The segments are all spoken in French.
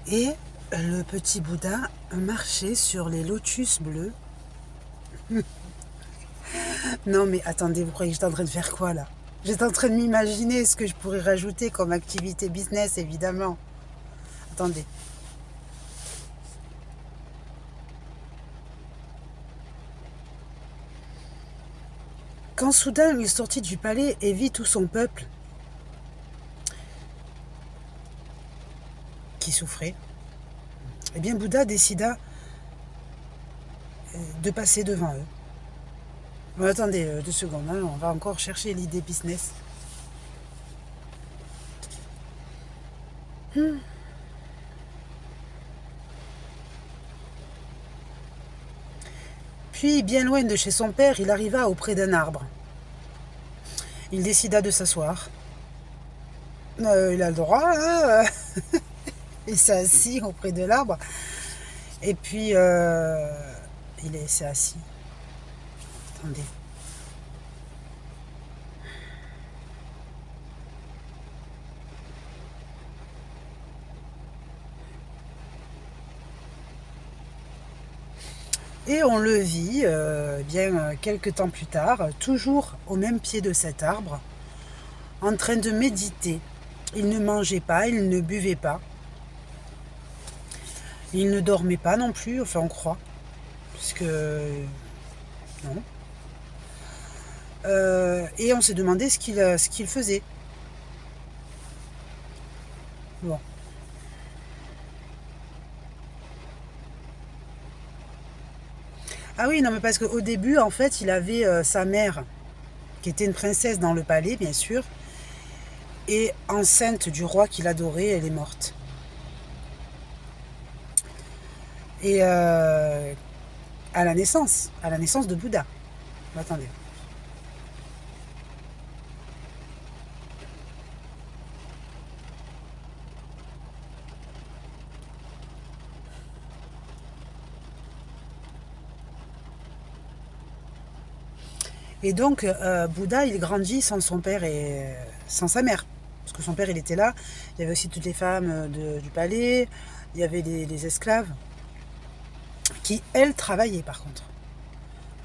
Et le petit Bouddha marchait sur les lotus bleus. Non mais attendez, vous croyez que j'étais en train de faire quoi là? J'étais en train de m'imaginer ce que je pourrais rajouter comme activité business, évidemment. Attendez. Quand soudain il sortit du palais et vit tout son peuple qui souffrait, eh bien Bouddha décida de passer devant eux. Bon, attendez 2 secondes, hein, on va encore chercher l'idée business. Puis, bien loin de chez son père, il arriva auprès d'un arbre. Il décida de s'asseoir. Il a le droit, hein. Il s'est assis auprès de l'arbre. Et puis, il s'est assis. Attendez. Et on le vit, quelques temps plus tard, toujours au même pied de cet arbre, en train de méditer. Il ne mangeait pas, il ne buvait pas. Il ne dormait pas non plus, enfin on croit. Puisque... non. Et on s'est demandé ce qu'il faisait. Bon. Ah oui, non mais parce qu'au début, en fait, il avait sa mère, qui était une princesse dans le palais, bien sûr, et enceinte du roi qu'il adorait, elle est morte. Et à la naissance de Bouddha. Attendez. Et donc, Bouddha, il grandit sans son père et sans sa mère. Parce que son père, il était là. Il y avait aussi toutes les femmes du palais. Il y avait les esclaves qui, elles, travaillaient par contre.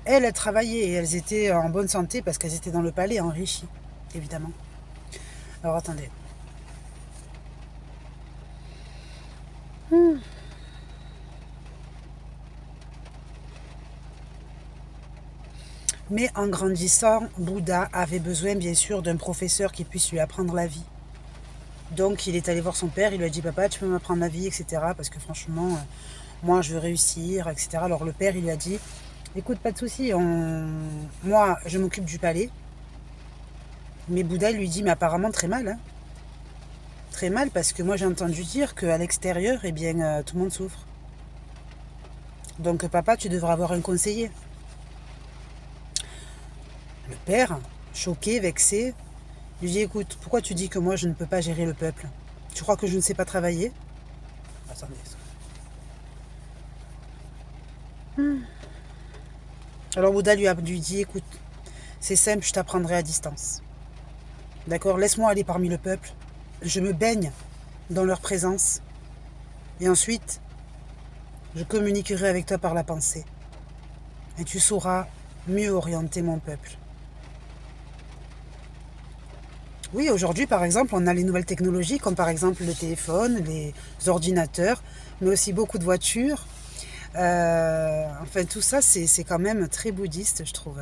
Elles travaillaient et elles étaient en bonne santé parce qu'elles étaient dans le palais enrichies, évidemment. Alors, attendez. Mais en grandissant, Bouddha avait besoin, bien sûr, d'un professeur qui puisse lui apprendre la vie. Donc, il est allé voir son père, il lui a dit « Papa, tu peux m'apprendre la vie, etc. » Parce que franchement, moi, je veux réussir, etc. Alors, le père, il lui a dit « Écoute, pas de souci, moi, je m'occupe du palais. » Mais Bouddha lui dit « Mais apparemment, très mal, hein. Très mal, parce que moi, j'ai entendu dire qu'à l'extérieur, eh bien, tout le monde souffre. Donc, papa, tu devrais avoir un conseiller. » Le père, choqué, vexé, lui dit « Écoute, pourquoi tu dis que moi je ne peux pas gérer le peuple? Tu crois que je ne sais pas travailler ?» Attendez. Alors Bouddha lui dit « Écoute, c'est simple, je t'apprendrai à distance. D'accord, laisse-moi aller parmi le peuple. Je me baigne dans leur présence. Et ensuite, je communiquerai avec toi par la pensée. Et tu sauras mieux orienter mon peuple. » Oui, aujourd'hui, par exemple, on a les nouvelles technologies, comme par exemple le téléphone, les ordinateurs, mais aussi beaucoup de voitures. Enfin, tout ça, c'est quand même très bouddhiste, je trouve.